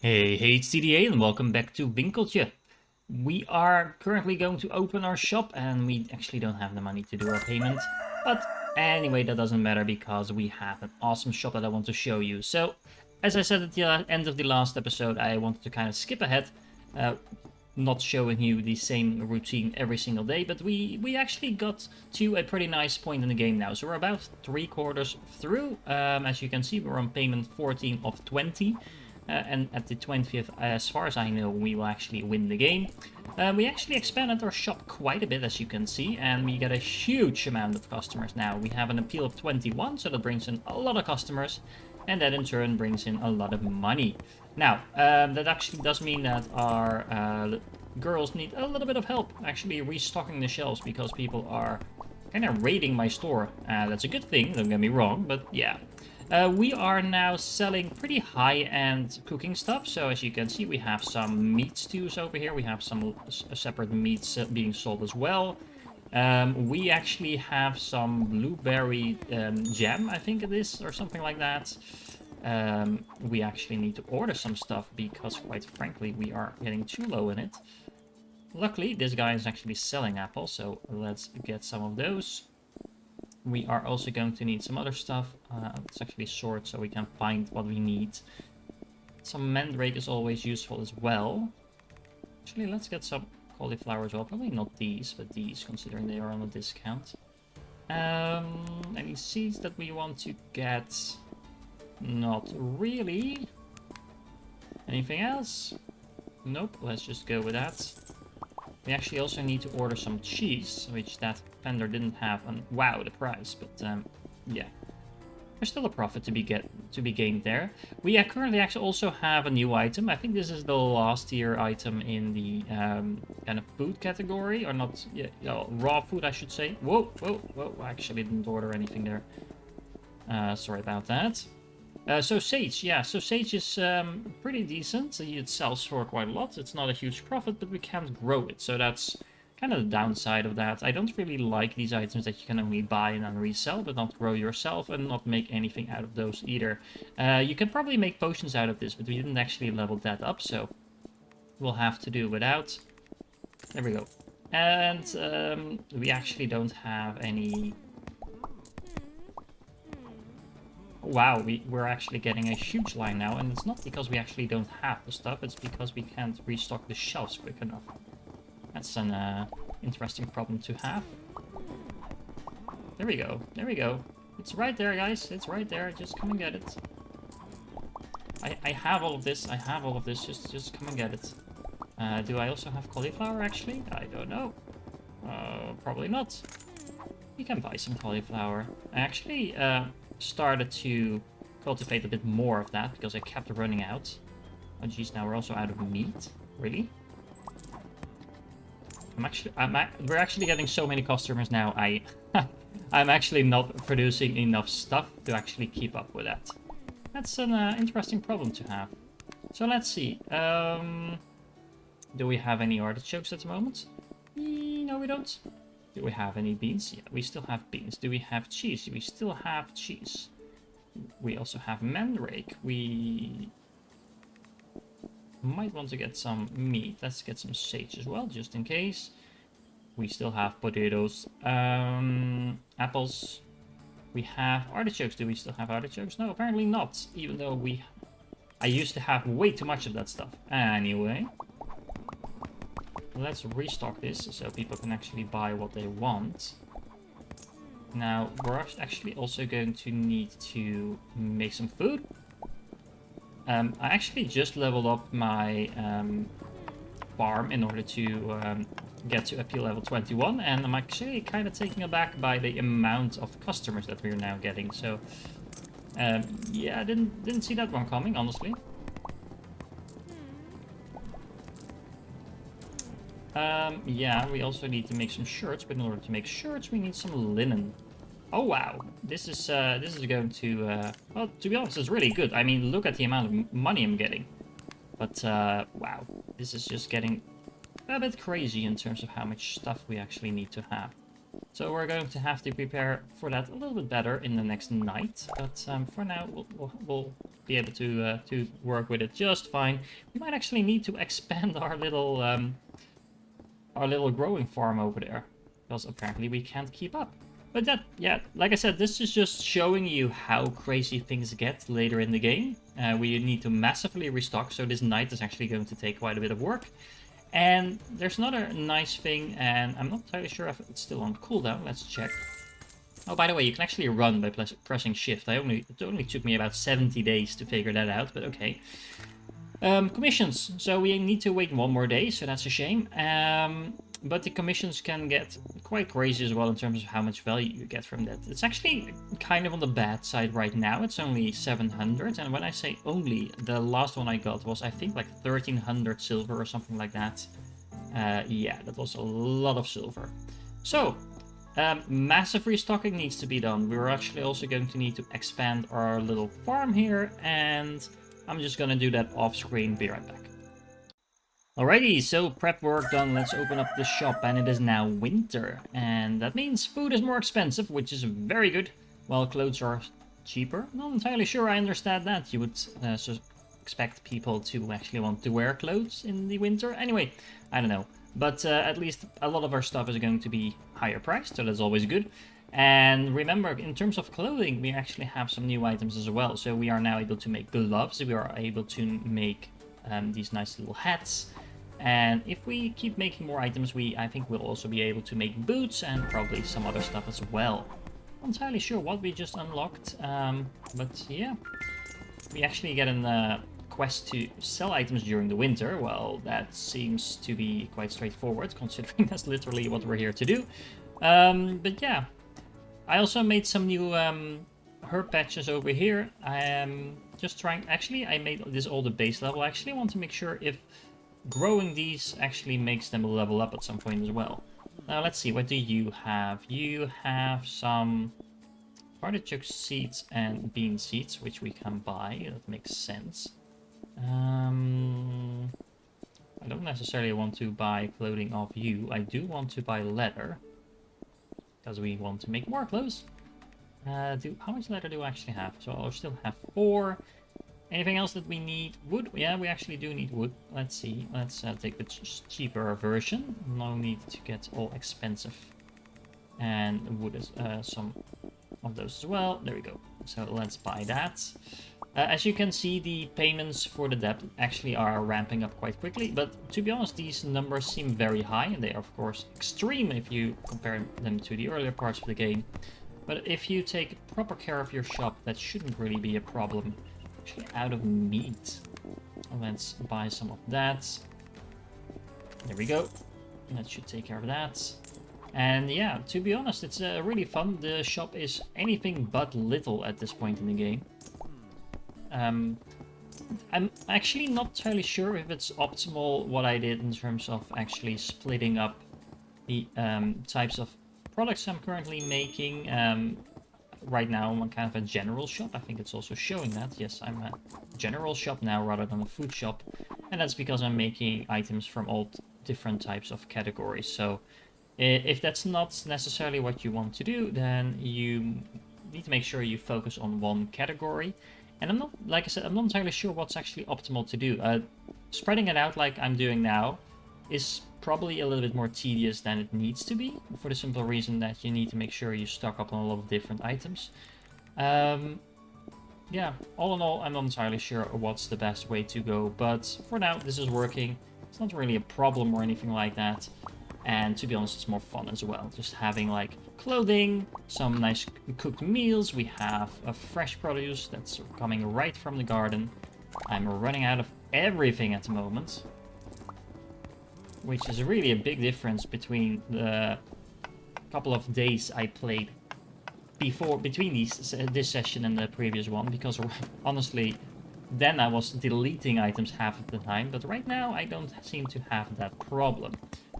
Hey, it's CDA and welcome back to Winkeltje. We are currently going to open our shop and we actually don't have the money to do our payment. But anyway, that doesn't matter because we have an awesome shop that I want to show you. So, as I said at the end of the last episode, I wanted to kind of skip ahead. Not showing you the same routine every single day, but we actually got to a pretty nice point in the game now. So we're about 3/4 through. As you can see, we're on payment 14 of 20. And at the 20th, as far as I know, we will actually win the game. We actually expanded our shop quite a bit, as you can see, and we get a huge amount of customers now. We have an appeal of 21, so that brings in a lot of customers, and that in turn brings in a lot of money. Now, that actually does mean that our girls need a little bit of help actually restocking the shelves because people are kind of raiding my store. That's a good thing, don't get me wrong, but yeah. We are now selling pretty high-end cooking stuff. So as you can see, we have some meat stews over here. We have some separate meats being sold as well. We actually have some blueberry jam, I think it is, or something like that. We actually need to order some stuff because, quite frankly, we are getting too low in it. Luckily, this guy is actually selling apples, so let's get some of those. We are also going to need some other stuff. Let's actually sort so we can find what we need. Some mandrake is always useful as well. Actually, let's get some cauliflower as well. Probably not these, but these, considering they are on a discount. Any seeds that we want to get? Not really. Anything else? Nope, let's just go with that. We actually also need to order some cheese, which that vendor didn't have. And wow, the price! But yeah, there's still a profit to be gained there. We currently actually also have a new item. I think this is the last tier item in the kind of food category, or not? Yeah, raw food, I should say. Whoa, whoa, whoa! I actually didn't order anything there. Sorry about that. So sage, yeah, so sage is pretty decent. It sells for quite a lot. It's not a huge profit, but we can't grow it. So that's kind of the downside of that. I don't really like these items that you can only buy and then resell, but not grow yourself and not make anything out of those either. You can probably make potions out of this, but we didn't actually level that up, so we'll have to do without. There we go. And we actually don't have any... Wow, we're actually getting a huge line now, and it's not because we actually don't have the stuff, it's because we can't restock the shelves quick enough. That's an interesting problem to have. There we go, there we go. It's right there, guys, it's right there, just come and get it. I have all of this, just come and get it. Do I also have cauliflower, actually? I don't know. Probably not. You can buy some cauliflower. I actually started to cultivate a bit more of that because I kept running out. Oh geez, now we're also out of meat. Really? We're actually getting so many customers now. I'm actually not producing enough stuff to actually keep up with that. That's an interesting problem to have. So let's see. Do we have any artichokes at the moment? No, we don't. Do we have any beans? Yeah, we still have beans. Do we have cheese? We still have cheese. We also have mandrake. We might want to get some meat. Let's get some sage as well, just in case. We still have potatoes. Apples. We have artichokes. Do we still have artichokes? No, apparently not. Even though I used to have way too much of that stuff. Anyway. Let's restock this so people can actually buy what they want. Now, we're actually also going to need to make some food. I actually just leveled up my farm in order to get to appeal level 21, and I'm actually kind of taken aback by the amount of customers that we're now getting. So, yeah, I didn't see that one coming, honestly. Yeah, we also need to make some shirts, but in order to make shirts, we need some linen. Oh wow, this is going to well, to be honest, it's really good. I mean, look at the amount of money I'm getting. But wow, this is just getting a bit crazy in terms of how much stuff we actually need to have. So we're going to have to prepare for that a little bit better in the next night. But for now, we'll be able to work with it just fine. We might actually need to expand our little growing farm over there, because apparently we can't keep up. But that, yeah, like I said, this is just showing you how crazy things get later in the game. We need to massively restock, so this night is actually going to take quite a bit of work. And there's another nice thing, and I'm not entirely sure if it's still on cooldown. Let's check. Oh, by the way, you can actually run by pressing shift. It only took me about 70 days to figure that out, but okay. Commissions. So we need to wait one more day, so that's a shame. But the commissions can get quite crazy as well in terms of how much value you get from that. It's actually kind of on the bad side right now. It's only 700, and when I say only, the last one I got was I think like 1300 silver or something like that. Yeah, that was a lot of silver. So, massive restocking needs to be done. We're actually also going to need to expand our little farm here, and I'm just gonna do that off screen. Be right back. Alrighty, so prep work done. Let's open up the shop, and it is now winter, and that means food is more expensive, which is very good, while clothes are cheaper. Not entirely sure I understand that. You would expect people to actually want to wear clothes in the winter. Anyway, I don't know. But at least a lot of our stuff is going to be higher priced, so that's always good. And remember, in terms of clothing, we actually have some new items as well. So we are now able to make gloves, we are able to make these nice little hats. And if we keep making more items, I think we'll also be able to make boots and probably some other stuff as well. Not entirely sure what we just unlocked, but yeah. We actually get a quest to sell items during the winter. Well, that seems to be quite straightforward, considering that's literally what we're here to do. But yeah, I also made some new herb patches over here. I am just trying... Actually, I made this all the base level. I actually want to make sure if growing these actually makes them level up at some point as well. Now, let's see. What do you have? You have some artichoke seeds and bean seeds, which we can buy. That makes sense. I don't necessarily want to buy clothing off you. I do want to buy leather, because we want to make more clothes. How much leather do I actually have? So I'll still have 4. Anything else that we need? Wood? Yeah, we actually do need wood. Let's see. Let's take the cheaper version. No need to get all expensive. And wood is some of those as well. There we go. So let's buy that. As you can see, the payments for the debt actually are ramping up quite quickly. But to be honest, these numbers seem very high. And they are, of course, extreme if you compare them to the earlier parts of the game. But if you take proper care of your shop, that shouldn't really be a problem. Actually, out of meat. Let's buy some of that. There we go. That should take care of that. And yeah, to be honest, it's really fun. The shop is anything but little at this point in the game. I'm actually not entirely sure if it's optimal what I did in terms of actually splitting up the types of products I'm currently making. Right now I'm kind of a general shop. I think it's also showing that. Yes, I'm a general shop now rather than a food shop. And that's because I'm making items from all different types of categories. So if that's not necessarily what you want to do, then you need to make sure you focus on one category. And I'm not, like I said, I'm not entirely sure what's actually optimal to do. Spreading it out like I'm doing now is probably a little bit more tedious than it needs to be, for the simple reason that you need to make sure you stock up on a lot of different items. Yeah, all in all, I'm not entirely sure what's the best way to go, but for now, this is working. It's not really a problem or anything like that. And to be honest, it's more fun as well. Just having like clothing, some nice cooked meals. We have a fresh produce that's coming right from the garden. I'm running out of everything at the moment, which is really a big difference between the couple of days I played between this session and the previous one, because honestly, then I was deleting items half of the time, but right now I don't seem to have that problem.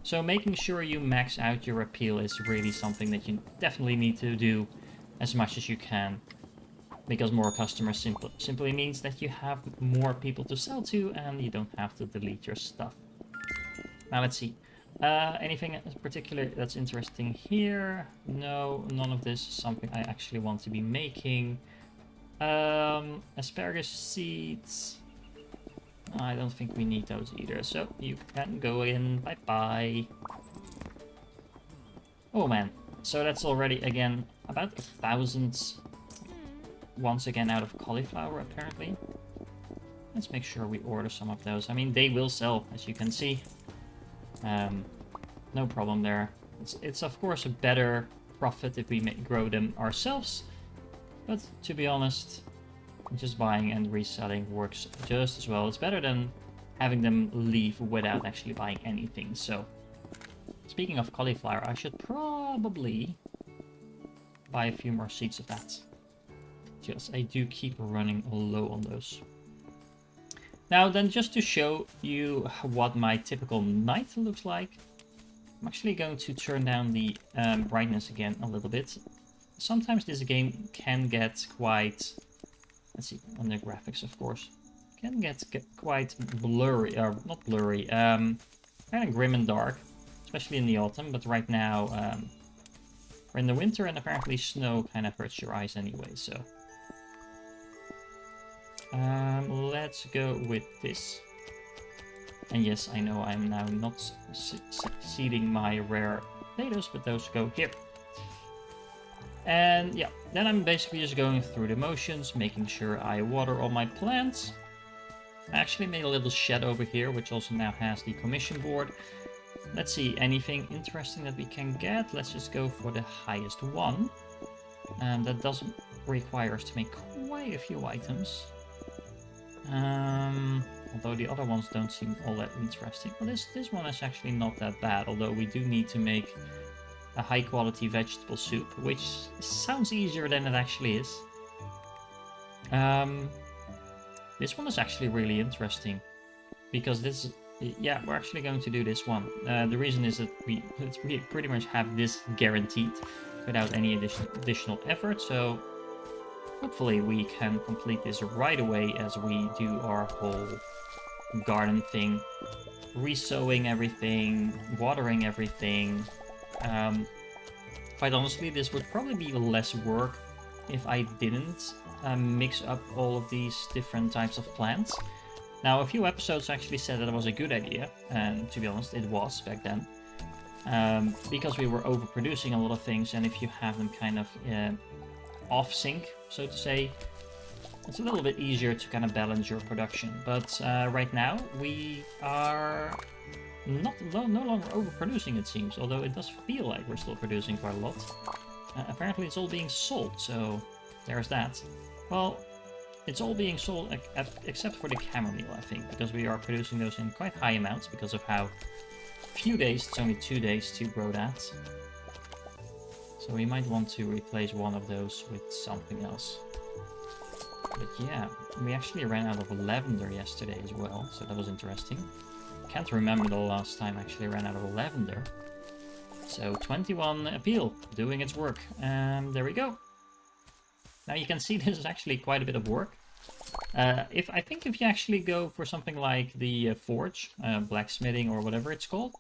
So making sure you max out your appeal is really something that you definitely need to do as much as you can, because more customers simply means that you have more people to sell to and you don't have to delete your stuff. Now let's see. Anything in particular that's interesting here? No, none of this is something I actually want to be making. Asparagus seeds. I don't think we need those either, so you can go in. Bye-bye. Oh man, so that's already, again, about 1,000 once again out of cauliflower, apparently. Let's make sure we order some of those. I mean, they will sell, as you can see. No problem there. It's of course a better profit if we grow them ourselves, but to be honest, just buying and reselling works just as well. It's better than having them leave without actually buying anything. So, speaking of cauliflower, I should probably buy a few more seeds of that. Just, I do keep running low on those. Now then, just to show you what my typical night looks like, I'm actually going to turn down the brightness again a little bit. Sometimes this game can get quite, let's see, on the graphics of course, can get quite blurry, or not blurry, kind of grim and dark, especially in the autumn, but right now we're in the winter and apparently snow kind of hurts your eyes anyway, so. Let's go with this. And yes, I know I'm now not seeding my rare potatoes, but those go here. And yeah, then I'm basically just going through the motions, making sure I water all my plants. I actually made a little shed over here, which also now has the commission board. Let's see, anything interesting that we can get? Let's just go for the highest one. And that doesn't require us to make quite a few items. Although the other ones don't seem all that interesting. Well, this one is actually not that bad, although we do need to make a high quality vegetable soup, which sounds easier than it actually is. This one is actually really interesting, because this, yeah, we're actually going to do this one. The reason is that we pretty much have this guaranteed without any additional effort, so hopefully we can complete this right away as we do our whole garden thing. Resowing everything, watering everything. Quite honestly, this would probably be less work if I didn't mix up all of these different types of plants. Now, a few episodes actually said that it was a good idea, and to be honest, it was back then. Because we were overproducing a lot of things, and if you have them kind of off sync, so to say, it's a little bit easier to kind of balance your production. But right now we are no longer overproducing, it seems, although it does feel like we're still producing quite a lot. Apparently it's all being sold, so there's that. Well, it's all being sold except for the chamomile, I think, because we are producing those in quite high amounts because of how few days, it's only 2 days to grow that. So we might want to replace one of those with something else. But yeah, we actually ran out of lavender yesterday as well, so that was interesting. Can't remember the last time I actually ran out of lavender. So 21 appeal, doing its work. There we go. Now you can see this is actually quite a bit of work. I think if you actually go for something like the forge, blacksmithing or whatever it's called.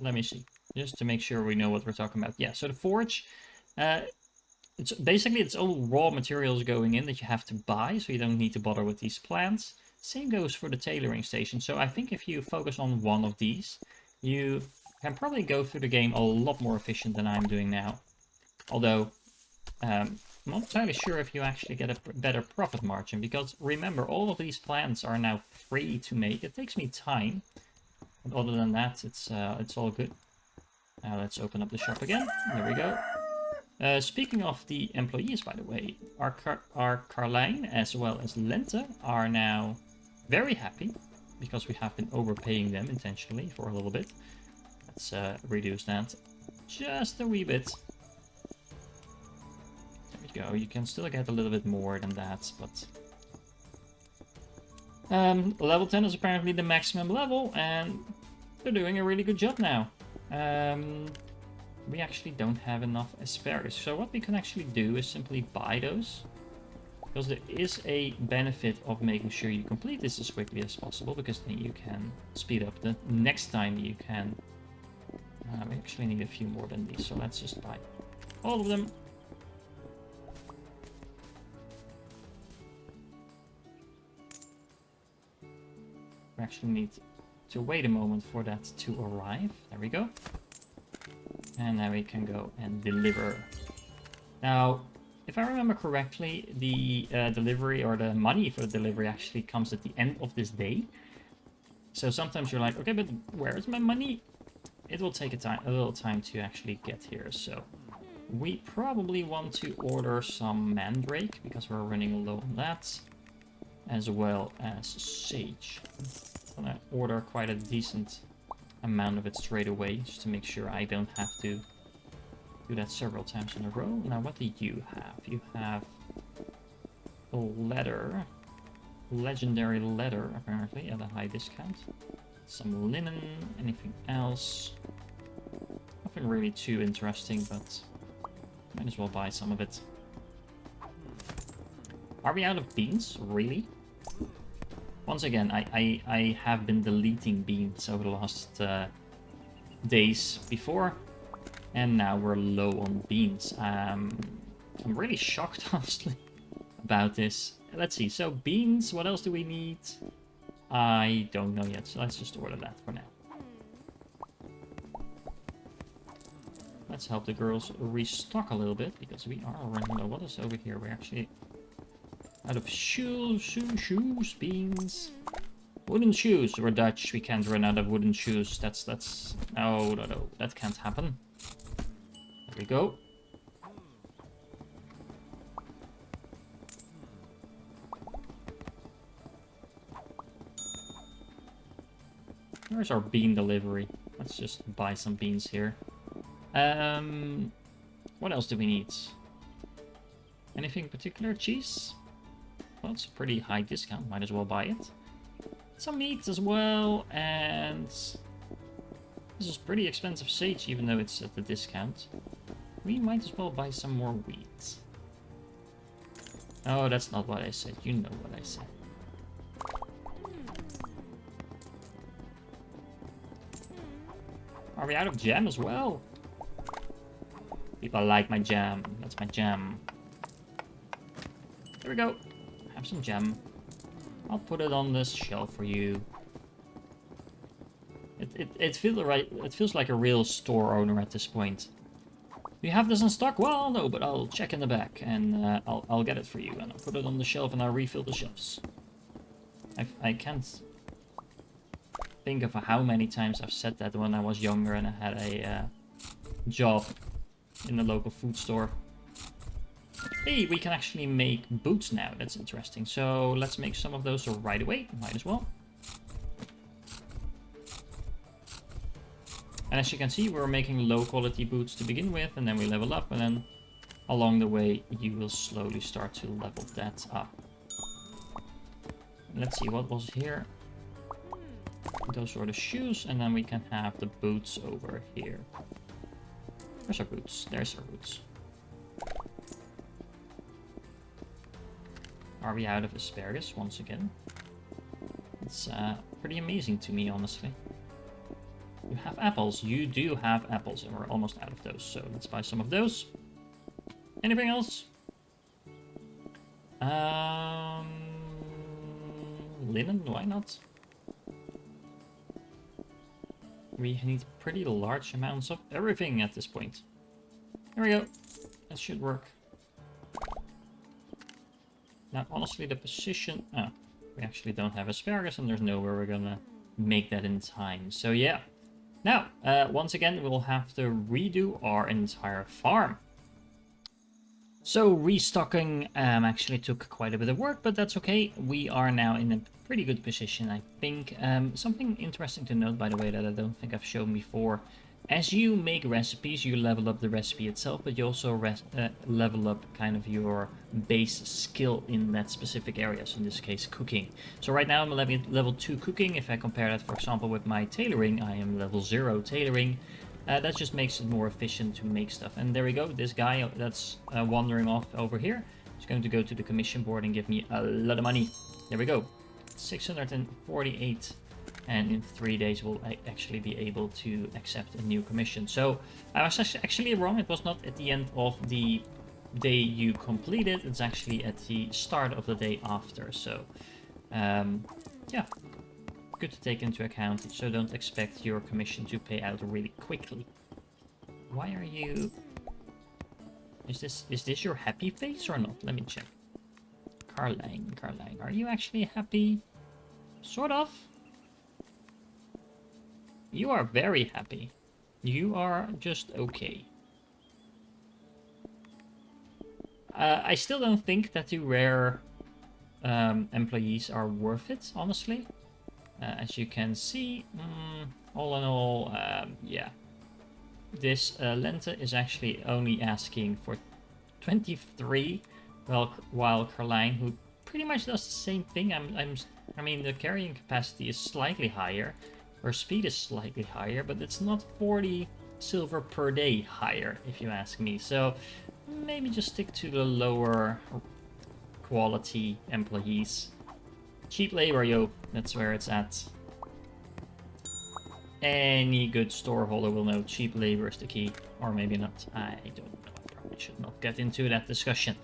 Let me see, just to make sure we know what we're talking about. Yeah, so the forge, it's basically it's all raw materials going in that you have to buy, so you don't need to bother with these plants. Same goes for the tailoring station. So I think if you focus on one of these, you can probably go through the game a lot more efficient than I'm doing now. Although, I'm not entirely sure if you actually get a better profit margin, because remember, all of these plants are now free to make. It takes me time, but other than that, it's all good. Now let's open up the shop again. There we go. Speaking of the employees, by the way, our Carlijn as well as Lente are now very happy, because we have been overpaying them intentionally for a little bit. Let's reduce that just a wee bit. There we go. You can still get a little bit more than that, but level 10 is apparently the maximum level, and they're doing a really good job now. We actually don't have enough asparagus, so what we can actually do is simply buy those, because there is a benefit of making sure you complete this as quickly as possible, because then you can speed up the next time you can. We actually need a few more than these, so let's just buy all of them. We actually need to wait a moment for that to arrive. There we go. And now we can go and deliver. Now, if I remember correctly, the delivery or the money for the delivery actually comes at the end of this day. So sometimes you're like, okay, but where is my money? It will take a little time to actually get here. So we probably want to order some mandrake because we're running low on that, as well as sage. I'm gonna order quite a decent amount of it straight away, just to make sure I don't have to do that several times in a row. Now, what do you have? You have a leather, legendary leather, apparently, at a high discount. Some linen, anything else? Nothing really too interesting, but might as well buy some of it. Are we out of beans? Really? Once again, I have been deleting beans over the last days before, and now we're low on beans. I'm really shocked, honestly, about this. Let's see, so beans, what else do we need? I don't know yet, so let's just order that for now. Let's help the girls restock a little bit, because we are running low. What is over here? We're actually out of shoes, beans. Wooden shoes. We're Dutch. We can't run out of wooden shoes. That's... No. That can't happen. There we go. Where's our bean delivery? Let's just buy some beans here. What else do we need? Anything particular? Cheese? Well, it's a pretty high discount. Might as well buy it. Some meat as well, and this is pretty expensive sage, even though it's at the discount. We might as well buy some more wheat. Oh, that's not what I said. You know what I said. Are we out of jam as well? People like my jam. That's my jam. There we go. Have some jam. I'll put it on this shelf for you. It feels right. It feels like a real store owner at this point. Do you have this in stock? Well, no, but I'll check in the back and I'll get it for you, and I'll put it on the shelf and I'll refill the shelves. I can't think of how many times I've said that when I was younger and I had a job in the local food store. Hey, we can actually make boots now. That's interesting. So let's make some of those right away. Might as well. And as you can see, we're making low quality boots to begin with, and then we level up, and then along the way you will slowly start to level that up. Let's see what was here. Those were the shoes, and then we can have the boots over here. Where's our boots? There's our boots. Are we out of asparagus once again? It's pretty amazing to me, honestly. You have apples. You do have apples, and we're almost out of those. So let's buy some of those. Anything else? Linen? Why not? We need pretty large amounts of everything at this point. There we go. That should work. Now, honestly, the position... Oh, we actually don't have asparagus, and there's nowhere we're gonna make that in time. So, yeah. Now, once again, we'll have to redo our entire farm. So, restocking actually took quite a bit of work, but that's okay. We are now in a pretty good position, I think. Something interesting to note, by the way, that I don't think I've shown before. As you make recipes, you level up the recipe itself, but you also level up kind of your base skill in that specific area, so in this case cooking. So right now I'm level 2 cooking. If I compare that, for example, with my tailoring, I am level 0 tailoring. That just makes it more efficient to make stuff. And there we go, this guy that's wandering off over here is going to go to the commission board and give me a lot of money. There we go, 648. And in 3 days we'll actually be able to accept a new commission. So I was actually wrong. It was not at the end of the day you complete it. It's actually at the start of the day after. So yeah, good to take into account, so don't expect your commission to pay out really quickly. Why are you... Is this your happy face or not? Let me check. Carline, are you actually happy? Sort of. You are very happy. You are just okay. I still don't think that the rare employees are worth it, honestly. As you can see, all in all, yeah. This Lente is actually only asking for 23, while Carline, who pretty much does the same thing, I mean, the carrying capacity is slightly higher, her speed is slightly higher, but it's not 40 silver per day higher, if you ask me. So maybe just stick to the lower quality employees. Cheap labor, yo, that's where it's at. Any good storeholder will know cheap labor is the key. Or maybe not. I don't know. I probably should not get into that discussion.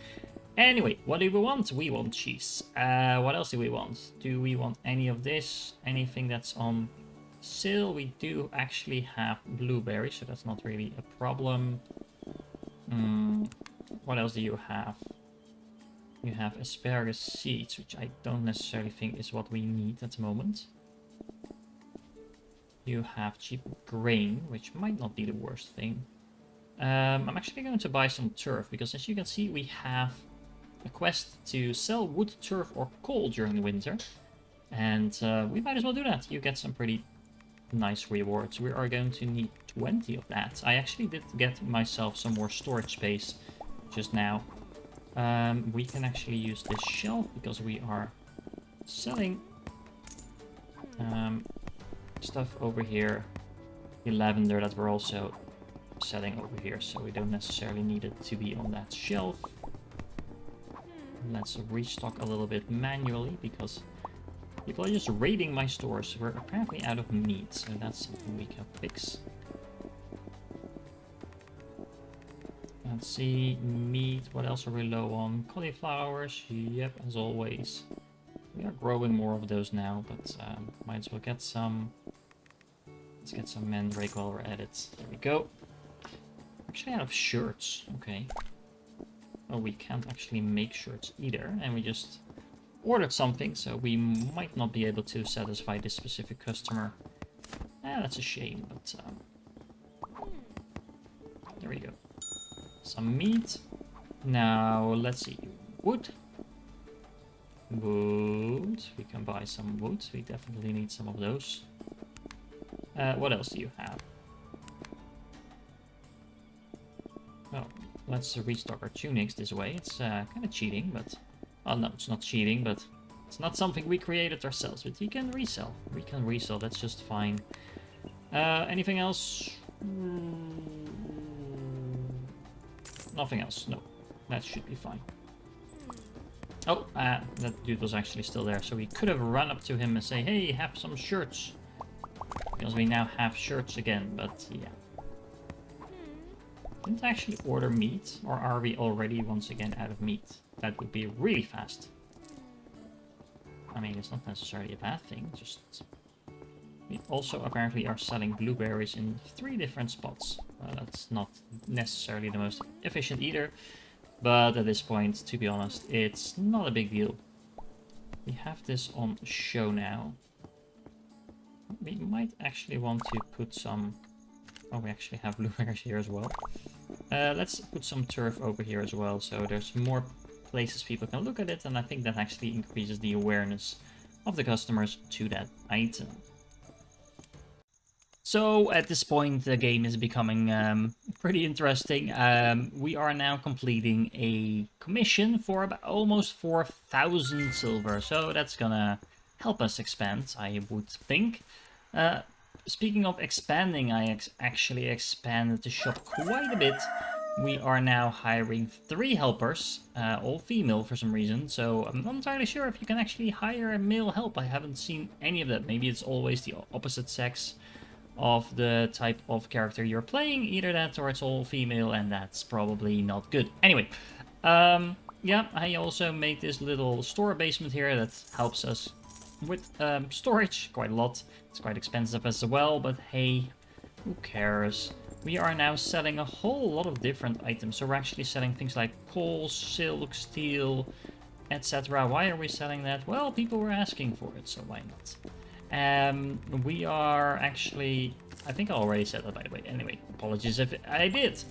Anyway, what do we want? We want cheese. What else do we want? Do we want any of this? Anything that's on sale? We do actually have blueberries, so that's not really a problem. What else do you have? You have asparagus seeds, which I don't necessarily think is what we need at the moment. You have cheap grain, which might not be the worst thing. I'm actually going to buy some turf, because as you can see, we have a quest to sell wood, turf, or coal during the winter. And we might as well do that. You get some pretty nice rewards. We are going to need 20 of that. I actually did get myself some more storage space just now. We can actually use this shelf, because we are selling stuff over here. The lavender that we're also selling over here, so we don't necessarily need it to be on that shelf. Let's restock a little bit manually, because people are just raiding my stores. We're apparently out of meat, so that's something we can fix. Let's see, meat, what else are we low on? Cauliflowers, yep, as always. We are growing more of those now, but might as well get some. Let's get some mandrake while we're at it. There we go. Actually out of shirts, okay. Oh, we can't actually make shirts either, and we just ordered something, so we might not be able to satisfy this specific customer. That's a shame, but there we go. Some meat. Now, let's see. Wood. Wood. We can buy some wood. We definitely need some of those. What else do you have? Well, let's restock our tunics this way. It's kind of cheating, but... Oh, no, it's not cheating, but it's not something we created ourselves. But you can resell. We can resell. That's just fine. Anything else? Nothing else. No. That should be fine. Oh, that dude was actually still there. So we could have run up to him and say, hey, have some shirts. Because we now have shirts again, but yeah. Didn't actually order meat, or are we already once again out of meat? That would be really fast. I mean, it's not necessarily a bad thing, just... We also apparently are selling blueberries in 3 different spots. That's not necessarily the most efficient either, but at this point, to be honest, it's not a big deal. We have this on show now. We might actually want to put some... Oh, we actually have blueberries here as well. Let's put some turf over here as well, so there's more places people can look at it, and I think that actually increases the awareness of the customers to that item. So at this point, the game is becoming pretty interesting. We are now completing a commission for about almost 4,000 silver, so that's gonna help us expand, I would think. Speaking of expanding, I actually expanded the shop quite a bit. We are now hiring 3 helpers, all female for some reason, so I'm not entirely sure if you can actually hire a male help. I haven't seen any of that. Maybe it's always the opposite sex of the type of character you're playing, either that or it's all female, and that's probably not good. Anyway, yeah, I also made this little store basement here that helps us with storage, quite a lot. It's quite expensive as well, but hey, who cares? We are now selling a whole lot of different items. So we're actually selling things like coal, silk, steel, etc. Why are we selling that? Well, people were asking for it, so why not? We are actually... I think I already said that, by the way. Anyway, apologies if I did.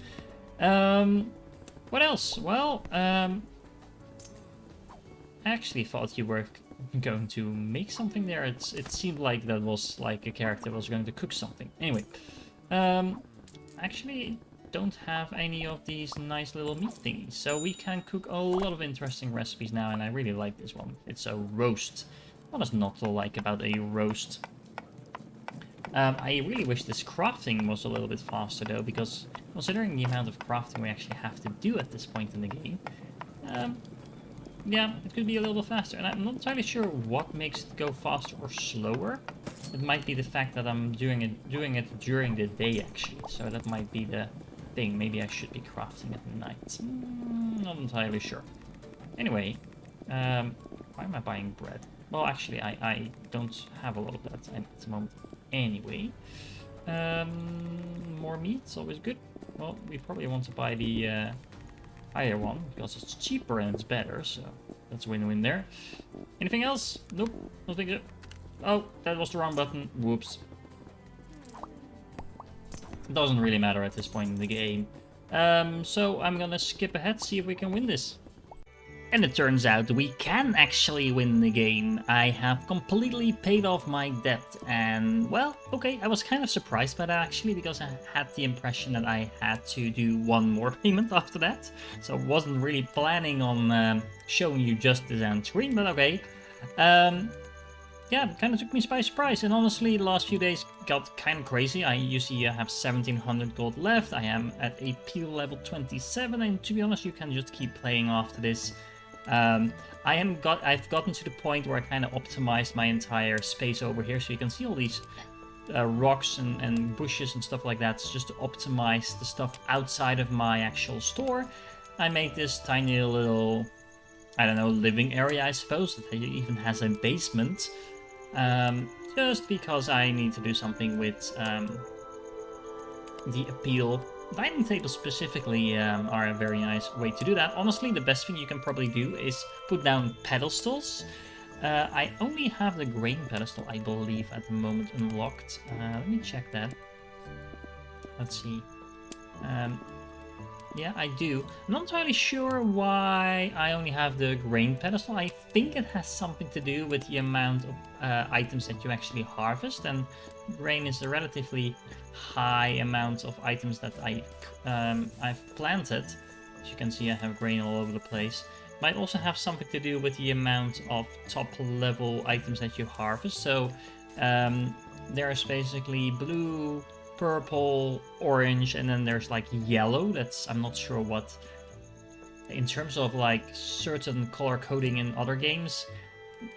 What else? Well, I actually thought you were going to make something there. It seemed like that was like a character was going to cook something. Anyway, actually don't have any of these nice little meat thingies, so we can cook a lot of interesting recipes now, and I really like this one. It's a roast. What is not to like about a roast? I really wish this crafting was a little bit faster though, because considering the amount of crafting we actually have to do at this point in the game, yeah, it could be a little bit faster, and I'm not entirely sure what makes it go faster or slower. It might be the fact that I'm doing it during the day actually, so that might be the thing. Maybe I should be crafting at night. Not entirely sure. Anyway, why am I buying bread? Well, actually, I don't have a lot of that at the moment. Anyway, more meat's always good. Well, we probably want to buy the higher one because it's cheaper and it's better, so that's a win-win there. Anything else? Nope, nothing. Oh, that was the wrong button. Whoops. Doesn't really matter at this point in the game. So I'm gonna skip ahead, see if we can win this. And it turns out we can actually win the game. I have completely paid off my debt, and well, okay, I was kind of surprised by that actually, because I had the impression that I had to do one more payment after that. So I wasn't really planning on showing you just this end screen, but okay. Yeah, it kind of took me by surprise, and honestly, the last few days got kind of crazy. I usually have 1700 gold left. I am at a peel level 27, and to be honest, you can just keep playing after this. I've gotten to the point where I kind of optimized my entire space over here, so you can see all these rocks and bushes and stuff like that. It's just to optimize the stuff outside of my actual store. I made this tiny little, I don't know, living area, I suppose, that even has a basement. Just because I need to do something with the appeal. Dining tables specifically are a very nice way to do that. Honestly, the best thing you can probably do is put down pedestals. I only have the grain pedestal, I believe, at the moment unlocked. Let me check that. Let's see. Yeah, I do. I'm not entirely sure why I only have the grain pedestal. I think it has something to do with the amount of items that you actually harvest, and grain is a relatively high amount of items that I've planted. As you can see, I have grain all over the place. Might also have something to do with the amount of top level items that you harvest. So there's basically blue, purple, orange, and then there's like yellow. I'm not sure what, in terms of like certain color coding in other games,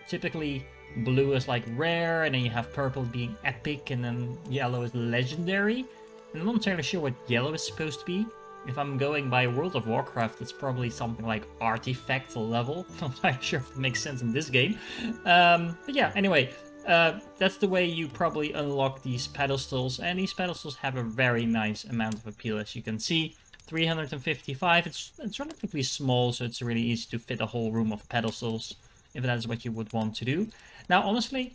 typically blue is like rare, and then you have purple being epic, and then yellow is legendary. And I'm not entirely sure what yellow is supposed to be. If I'm going by World of Warcraft, it's probably something like artifact level. I'm not sure if it makes sense in this game. But yeah, anyway, that's the way you probably unlock these pedestals, and these pedestals have a very nice amount of appeal, as you can see. 355, it's relatively small, so it's really easy to fit a whole room of pedestals, if that's what you would want to do. Now, honestly,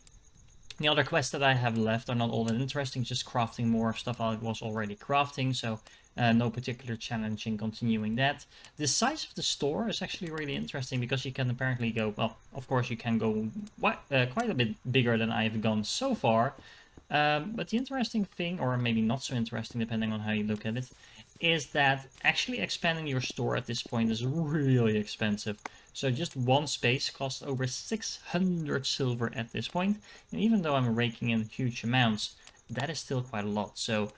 the other quests that I have left are not all that interesting, just crafting more stuff I was already crafting, so no particular challenge in continuing that. The size of the store is actually really interesting, because you can apparently go, well, of course you can go quite a bit bigger than I've gone so far. But the interesting thing, or maybe not so interesting depending on how you look at it, is that actually expanding your store at this point is really expensive. So just one space costs over 600 silver at this point, and even though I'm raking in huge amounts, that is still quite a lot. So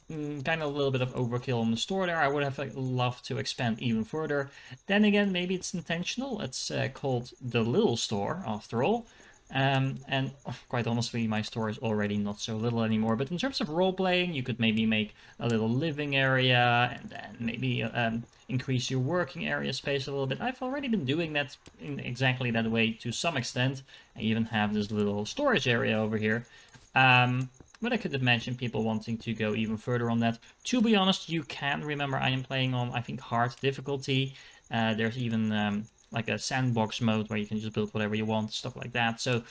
kind of a little bit of overkill on the store there. I would have loved to expand even further. Then again, maybe it's intentional. It's called the Little Store after all. And quite honestly, my store is already not so little anymore. But in terms of role playing, you could maybe make a little living area and then maybe increase your working area space a little bit. I've already been doing that in exactly that way to some extent. I even have this little storage area over here. But I could imagine people wanting to go even further on that. To be honest, you can remember I am playing on, I think, hard difficulty. There's even like a sandbox mode where you can just build whatever you want, stuff like that. So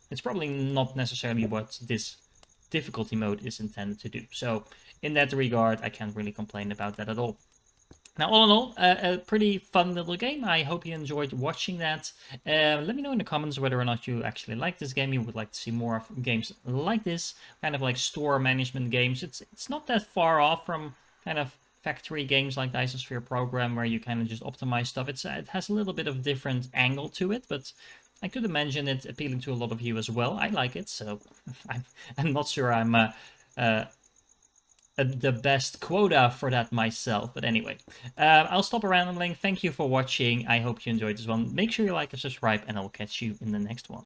it's probably not necessarily what this difficulty mode is intended to do. So in that regard, I can't really complain about that at all. Now, all in all, a pretty fun little game. I hope you enjoyed watching that. Let me know in the comments whether or not you actually like this game. You would like to see more of games like this, kind of like store management games. It's not that far off from kind of factory games like the Isosphere program, where you kind of just optimize stuff. It has a little bit of different angle to it, but I could imagine it appealing to a lot of you as well. I like it, so I'm not sure I'm the best quota for that myself. But anyway, I'll stop rambling. Thank you for watching. I hope you enjoyed this one. Make sure you like and subscribe, and I'll catch you in the next one.